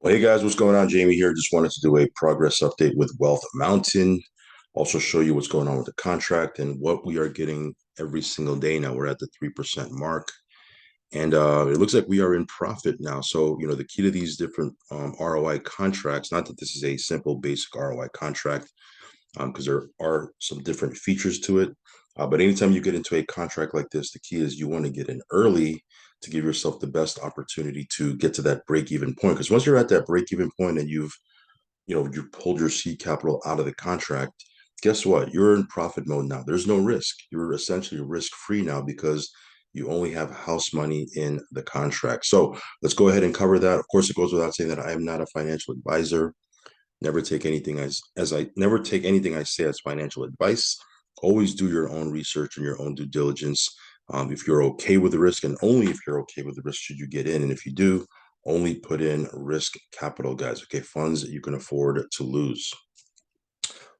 Well, hey guys, what's going on? Jamie here. Just wanted to do a progress update with Wealth Mountain. Also show you what's going on with the contract and what we are getting every single day now. We're at the 3% mark. And it looks like we are in profit now. So, the key to these different ROI contracts, not that this is a simple basic ROI contract, because there are some different features to it. But anytime you get into a contract like this, the key is you want to get in early to give yourself the best opportunity to get to that break-even point. Because once you're at that break-even point and you pulled your seed capital out of the contract, guess what? You're in profit mode now. There's no risk. You're essentially risk-free now because you only have house money in the contract. So let's go ahead and cover that. Of course, it goes without saying that I am not a financial advisor. Never take anything as I never take anything I say as financial advice. Always do your own research and your own due diligence. If you're okay with the risk, and only if you're okay with the risk should you get in. And if you do, only put in risk capital, guys. Okay, funds that you can afford to lose.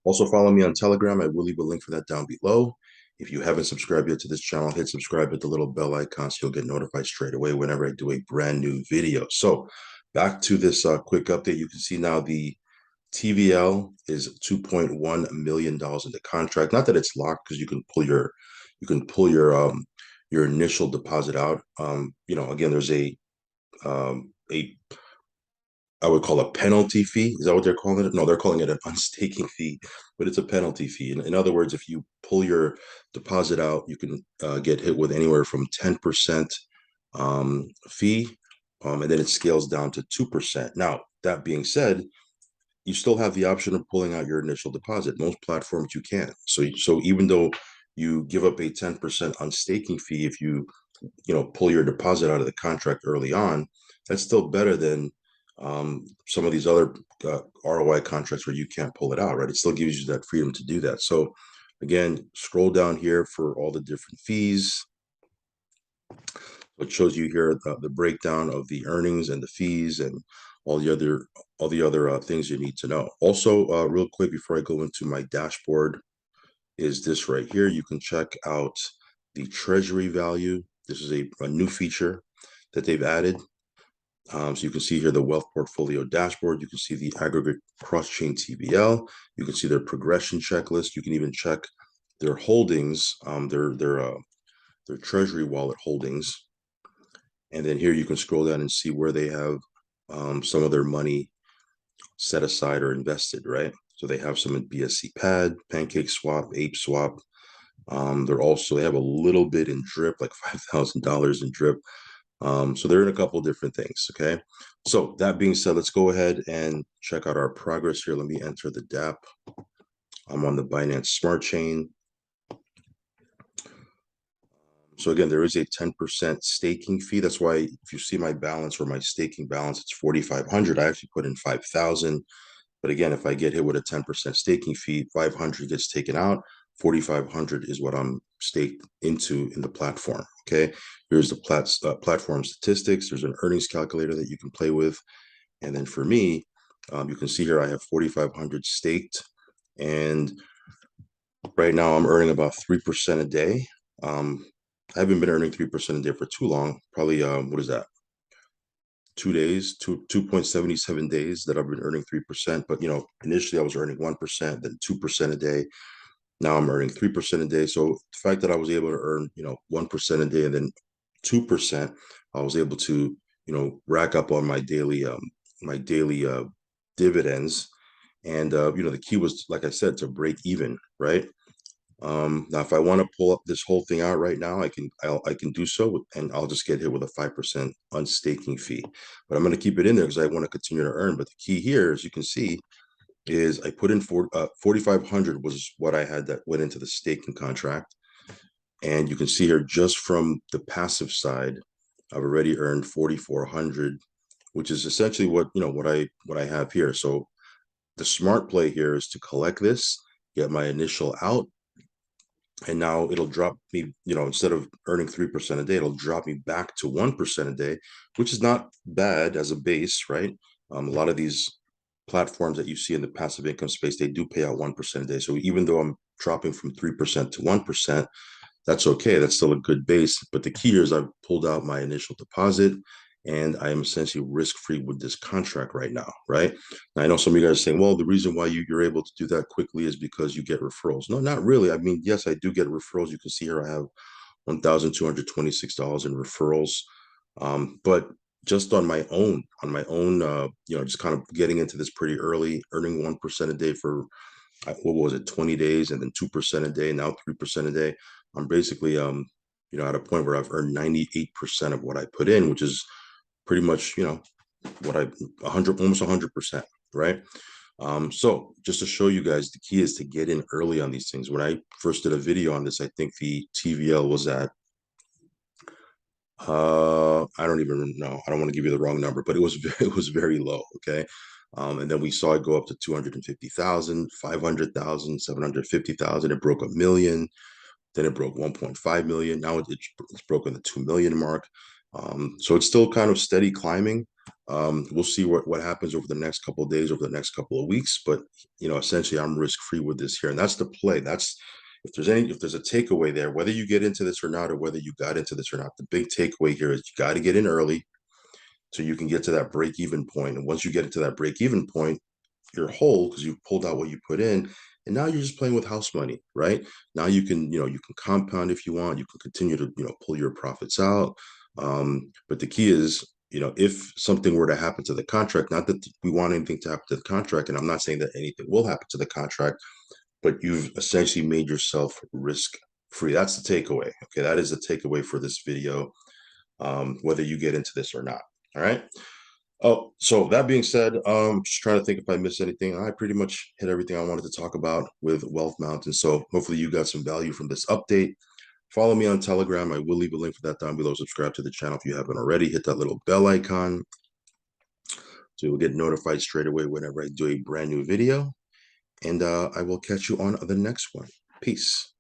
Also, follow me on Telegram. I will leave a link for that down below. If you haven't subscribed yet to this channel, hit subscribe, hit the little bell icon so you'll get notified straight away whenever I do a brand new video. So back to this quick update. You can see now the TVL is $2.1 million in the contract. Not that it's locked because you can pull your initial deposit out. Again, there's a I would call a penalty fee. Is that what they're calling it? No, they're calling it an unstaking fee, but it's a penalty fee. In other words, if you pull your deposit out, you can get hit with anywhere from 10% fee, and then it scales down to 2%. Now, that being said, you still have the option of pulling out your initial deposit. Most platforms you can. So even though you give up a 10% unstaking fee if you pull your deposit out of the contract early on, that's still better than some of these other ROI contracts where you can't pull it out, right? It still gives you that freedom to do that. So again, scroll down here for all the different fees. It shows you here the breakdown of the earnings and the fees and all the other things you need to know. Also, real quick before I go into my dashboard, is this right here. You can check out the Treasury value. This is a new feature that they've added. So you can see here the wealth portfolio dashboard. You can see the aggregate cross-chain TVL. You can see their progression checklist. You can even check their holdings, their Treasury wallet holdings. And then here you can scroll down and see where they have some of their money set aside or invested, right? So they have some in BSC Pad, Pancake Swap, Ape Swap. They have a little bit in drip, like $5,000 in drip. So they're in a couple of different things. Okay. So that being said, let's go ahead and check out our progress here. Let me enter the DApp. I'm on the Binance Smart Chain. So again, there is a 10% staking fee. That's why if you see my balance or my staking balance, it's 4,500. I actually put in 5,000. But again, if I get hit with a 10% staking fee, 500 gets taken out. 4,500 is what I'm staked into in the platform. Okay. Here's the platform statistics. There's an earnings calculator that you can play with. And then for me, you can see here I have 4,500 staked. And right now I'm earning about 3% a day. I haven't been earning 3% a day for too long. Probably, what is that? 2 days, 2.77 days that I've been earning 3%. But initially I was earning 1%, then 2% a day. Now I'm earning 3% a day. So the fact that I was able to earn 1% a day and then 2%, I was able to rack up on my daily dividends. And the key was, like I said, to break even, right? Now, if I want to pull up this whole thing out right now, I can do so, and I'll just get hit with a 5% unstaking fee. But I'm going to keep it in there because I want to continue to earn. But the key here, as you can see, is I put in 4,500 was what I had that went into the staking contract, and you can see here just from the passive side, I've already earned 4,400, which is essentially what I have here. So the smart play here is to collect this, get my initial out, and now it'll drop me, instead of earning 3% a day, it'll drop me back to 1% a day, which is not bad as a base, right? A lot of these platforms that you see in the passive income space, they do pay out 1% a day. So even though I'm dropping from 3% to 1%, that's okay. That's still a good base. But the key is I've pulled out my initial deposit, and I am essentially risk-free with this contract right now, right? Now, I know some of you guys are saying, well, the reason why you're able to do that quickly is because you get referrals. No, not really. I mean, yes, I do get referrals. You can see here I have $1,226 in referrals. But just on my own, just kind of getting into this pretty early, earning 1% a day for what was it, 20 days, and then 2% a day, now 3% a day. I'm basically at a point where I've earned 98% of what I put in, which is pretty much, what I 100, almost 100%, right? So just to show you guys, the key is to get in early on these things. When I first did a video on this, I think the TVL was at I don't even know. I don't want to give you the wrong number, but it was very low. Okay. And then we saw it go up to 250,000, 500,000, 750,000. It broke 1 million. Then it broke 1.5 million. Now it's broken the 2 million mark. So it's still kind of steady climbing. We'll see what happens over the next couple of days, over the next couple of weeks. But essentially, I'm risk free with this here, and that's the play. That's if there's a takeaway there, whether you get into this or not, or whether you got into this or not, the big takeaway here is you got to get in early so you can get to that break even point. And once you get into that break even point, you're whole because you pulled out what you put in, and now you're just playing with house money, right? Now you can compound if you want. You can continue to pull your profits out. But the key is, if something were to happen to the contract, not that we want anything to happen to the contract, and I'm not saying that anything will happen to the contract, but you've essentially made yourself risk free. That's the takeaway. Okay, that is the takeaway for this video, whether you get into this or not. All right. Oh, so that being said, just trying to think if I missed anything. I pretty much hit everything I wanted to talk about with Wealth Mountain. So hopefully you got some value from this update. Follow me on Telegram. I will leave a link for that down below. Subscribe to the channel if you haven't already. Hit that little bell icon so you'll get notified straight away whenever I do a brand new video. And I will catch you on the next one. Peace.